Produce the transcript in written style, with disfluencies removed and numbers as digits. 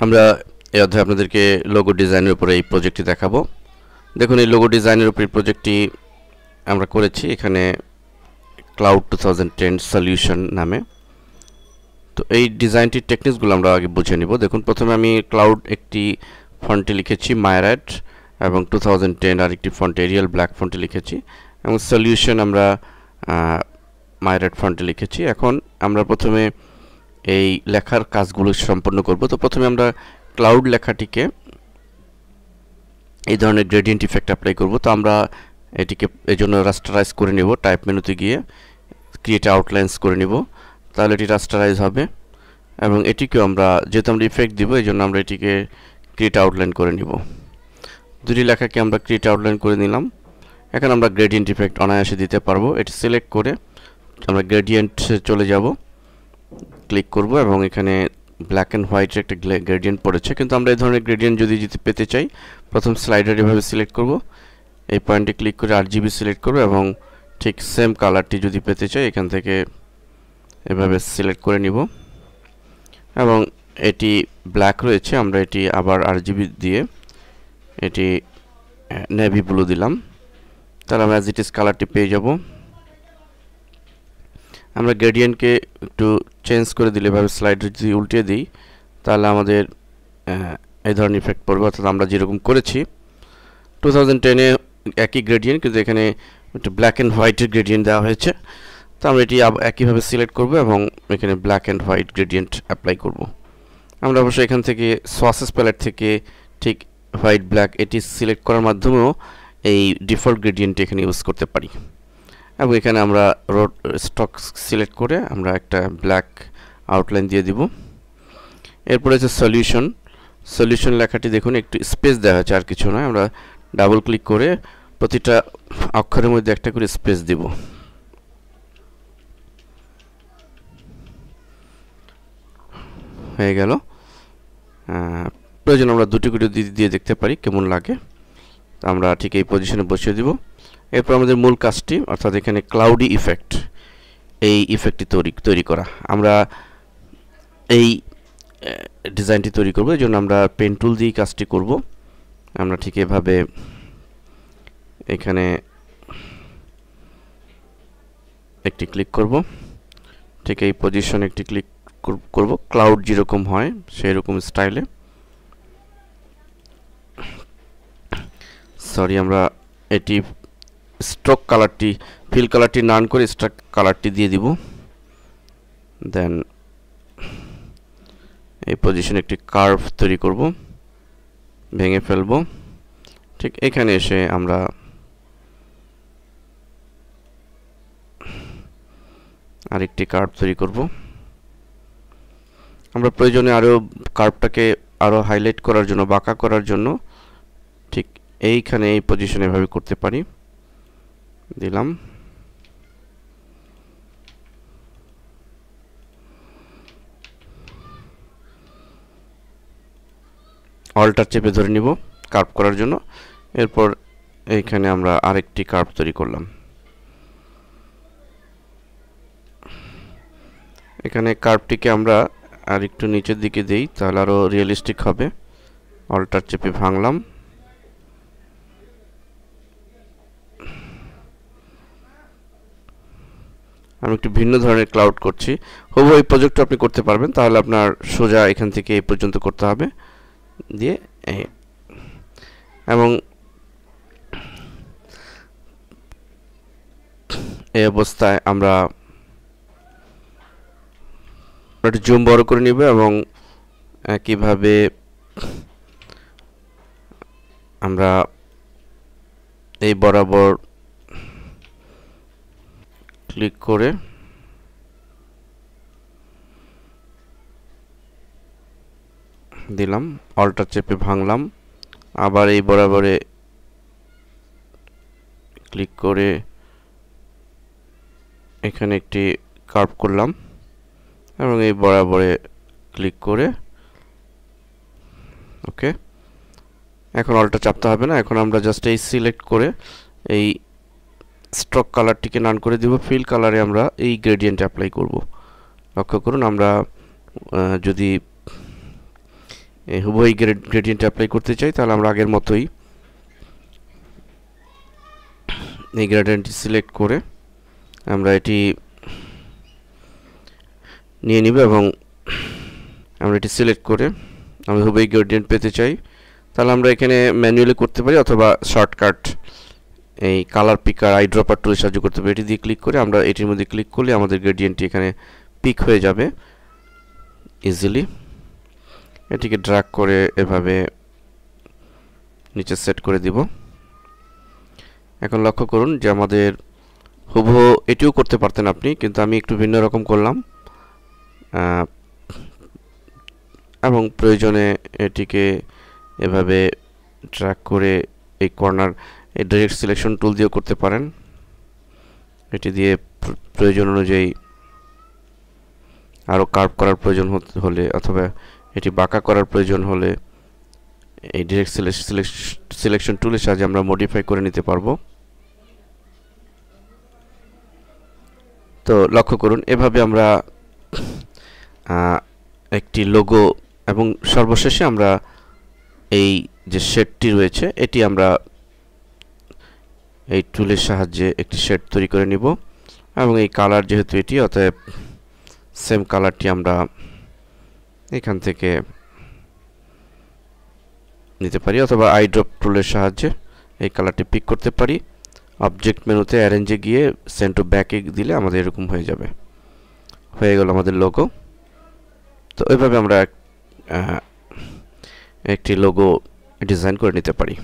আমরা এই অধ্যায়ে আপনাদেরকে লোগো ডিজাইনের উপরে এই প্রজেক্টটি দেখাবো। দেখুন এই লোগো ডিজাইনের উপরে প্রজেক্টটি আমরা করেছি এখানে ক্লাউড 2010 সলিউশন নামে। তো এই ডিজাইনটির টেকনিকসগুলো আমরা আগে বুঝে নিব। দেখুন প্রথমে আমি ক্লাউড একটি ফন্টে লিখেছি মায়ারাট এবং 2010 আরেকটি ফন্ট এরিয়াল ব্ল্যাক ফন্টে লিখেছি এবং সলিউশন আমরা মায়ারাট ফন্টে লিখেছি। এখন আমরা প্রথমে এই লেখার কাজগুলো সম্পন্ন করব। তো প্রথমে আমরা ক্লাউড লেখাটিকে এই ধরনের গ্রেডিয়েন্ট ইফেক্ট অ্যাপ্লাই করব। তো আমরা এটিকে এজন্য রাস্টারাইজ করে নেব, টাইপ মেনুতে গিয়ে ক্রিয়েট আউটলাইন্স করে নেব, তাহলে এটি রাস্টারাইজ হবে। এবং এটিকেও আমরা যেহেতু আমরা ইফেক্ট দিব এই জন্য আমরা এটিকে ক্রিয়েট আউটলাইন করে নিব। দুটি লেখাকে আমরা ক্রিয়েট আউটলাইন করে নিলাম। এখন আমরা গ্রেডিয়েন্ট ইফেক্ট অনায়াসে দিতে পারবো। এটি সিলেক্ট করে আমরা গ্রেডিয়েন্টে চলে যাব, ক্লিক করব এবং এখানে ব্ল্যাক অ্যান্ড হোয়াইটের একটা গ্রেডিয়েন্ট পড়েছে, কিন্তু আমরা এই ধরনের গ্রেডিয়েন্ট যদি পেতে চাই প্রথম স্লাইডার এভাবে সিলেক্ট করব, এই পয়েন্টে ক্লিক করে আরজিবি সিলেক্ট করব এবং ঠিক সেম কালারটি যদি পেতে চাই এখান থেকে এভাবে সিলেক্ট করে নিব এবং এটি ব্ল্যাক রয়েছে, আমরা এটি আবার আরজিবি দিয়ে এটি নেভি ব্লু দিলাম, তাহলে আমরা অ্যাজ ইট ইজ কালারটি পেয়ে যাব। আমরা গ্রেডিয়েন্টকে একটু চেঞ্জ করে দিলে এভাবে স্লাইডার যদি উল্টে দিই তাহলে আমাদের এই ধরনের ইফেক্ট পড়বে, অর্থাৎ আমরা যেরকম করেছি 2010-এ একই গ্রেডিয়েন্ট, কিন্তু এখানে একটু ব্ল্যাক অ্যান্ড হোয়াইটের গ্রেডিয়েন্ট দেওয়া হয়েছে। তো আমরা এটি একইভাবে সিলেক্ট করব এবং এখানে black and white gradient apply করব। আমরা অবশ্যই এখান থেকে সোয়াসেস প্যালেট থেকে ঠিক হোয়াইট ব্ল্যাক এটি সিলেক্ট করার মাধ্যমেও এই ডিফল্ট গ্রেডিয়েন্টটি এখানে ইউজ করতে পারি। এবং এখানে আমরা রোড স্টক সিলেক্ট করে আমরা একটা ব্ল্যাক আউটলাইন দিয়ে দিব। এরপরে হচ্ছে সলিউশন। সলিউশন লেখাটি দেখুন একটু স্পেস দেওয়া হয়েছে, আর কিছু নয়। আমরা ডাবল ক্লিক করে প্রতিটা অক্ষরের মধ্যে একটা করে স্পেস দিব। হয়ে গেল। প্রয়োজন আমরা দুটি করে দিয়ে দেখতে পারি কেমন লাগে। আমরা ঠিক এই পজিশনে বসিয়ে দিব। এরপর আমাদের মূল কাজটি, অর্থাৎ এখানে ক্লাউডি ইফেক্ট, এই ইফেক্টটি তৈরি করা। আমরা এই ডিজাইনটি তৈরি করব, এই জন্য আমরা পেন টুল দিয়ে কাজটি করব। আমরা ঠিক এভাবে এখানে একটি ক্লিক করব, ঠিক এই পজিশনে একটি ক্লিক করব, ক্লাউড যেরকম হয় সেই রকম স্টাইলে। সরি, আমরা এটি স্ট্রোক কালারটি ফিল কালারটি নান করে স্ট্রোক কালারটি দিয়ে দিব। দেন এই পজিশনে একটি কার্ভ তৈরি করব, ভেঙে ফেলব। ঠিক এখানে এসে আমরা আরেকটি কার্ভ তৈরি করব। আমরা প্রয়োজনে আরও কার্ভটাকে আরও হাইলাইট করার জন্য, বাঁকা করার জন্য ঠিক এইখানে এই পজিশনে এভাবে করতে পারি। দিলাম। অল্টার চেপে ধরে নিব কার্ভ করার জন্য। এরপর এইখানে আমরা আরেকটি কার্ভ তৈরি করলাম। এখানে কার্ভটিকে আমরা আর একটু নিচের দিকে দেই, তাহলে আরও রিয়েলিস্টিক হবে। অল্টার চেপে ভাঙলাম। আমি একটু ভিন্ন ধরনের ক্লাউড করছি। হবু এই প্রজেক্টটা আপনি করতে পারবেন, তাহলে আপনার সোজা এখান থেকে এই পর্যন্ত করতে হবে দিয়ে এবং এই অবস্থায় আমরা একটু জুম বড় করে নিব এবং একইভাবে আমরা এই বরাবর ক্লিক করে দিলাম, অল্টার চেপে ভাঙলাম, আবার এই বরাবরে ক্লিক করে এখানে একটি কার্ভ করলাম এবং এই বরাবরে ক্লিক করে ওকে। এখন অল্টার চাপতে হবে না, এখন আমরা জাস্ট এই সিলেক্ট করে এই স্ট্রোক কালারটিকে নান করে দিব। ফিল কালারে আমরা এই গ্রেডিয়েন্ট অ্যাপ্লাই করব। লক্ষ্য করুন আমরা যদি হুবহু গ্রেডিয়েন্ট অ্যাপ্লাই করতে চাই, তাহলে আমরা আগের মতোই এই গ্রেডিয়েন্টটি সিলেক্ট করে আমরা এটি নিয়ে নিব এবং আমরা এটি সিলেক্ট করে আমরা হুবহু গ্রেডিয়েন্ট পেতে চাই, তাহলে আমরা এখানে ম্যানুয়ালি করতে পারি অথবা শর্টকাট এই কালার পিকার আইড্রপার টুলের সাহায্যে করতে পারি। এটি দিয়ে ক্লিক করে আমরা এটির মধ্যে ক্লিক করলে আমাদের গ্রেডিয়েন্টটি এখানে পিক হয়ে যাবে ইজিলি। এটিকে ড্র্যাগ করে এভাবে নিচে সেট করে দিব। এখন লক্ষ্য করুন যে আমাদের হুবহু এটিও করতে পারতেন আপনি, কিন্তু আমি একটু ভিন্ন রকম করলাম এবং প্রয়োজনে এটিকে এভাবে ড্র্যাগ করে এই কর্নার এই ডাইরেক্ট সিলেকশন টুল দিয়েও করতে পারেন। এটি দিয়ে প্রয়োজন অনুযায়ী আরও কার্ভ করার প্রয়োজন হলে অথবা এটি বাঁকা করার প্রয়োজন হলে এই ডাইরেক্ট সিলেকশন টুলের সাহায্যে আমরা মডিফাই করে নিতে পারবো। তো লক্ষ্য করুন এভাবে আমরা একটি লোগো এবং সর্বশেষে আমরা এই যে শেডটি রয়েছে এটি আমরা এই টুলের সাহায্যে একটি শেড তৈরি করে নিব এবং এই কালার যেহেতু এটি, অতএব সেম কালারটি আমরা এখান থেকে নিতে পারি অথবা আইড্রপ টুলের সাহায্যে এই কালারটি পিক করতে পারি। অবজেক্ট মেনুতে অ্যারেঞ্জে গিয়ে সেন্ড টু ব্যাকে দিলে আমাদের এরকম হয়ে যাবে, হয়ে গেল আমাদের লোগো। তো এইভাবে আমরা একটি লোগো ডিজাইন করে নিতে পারি।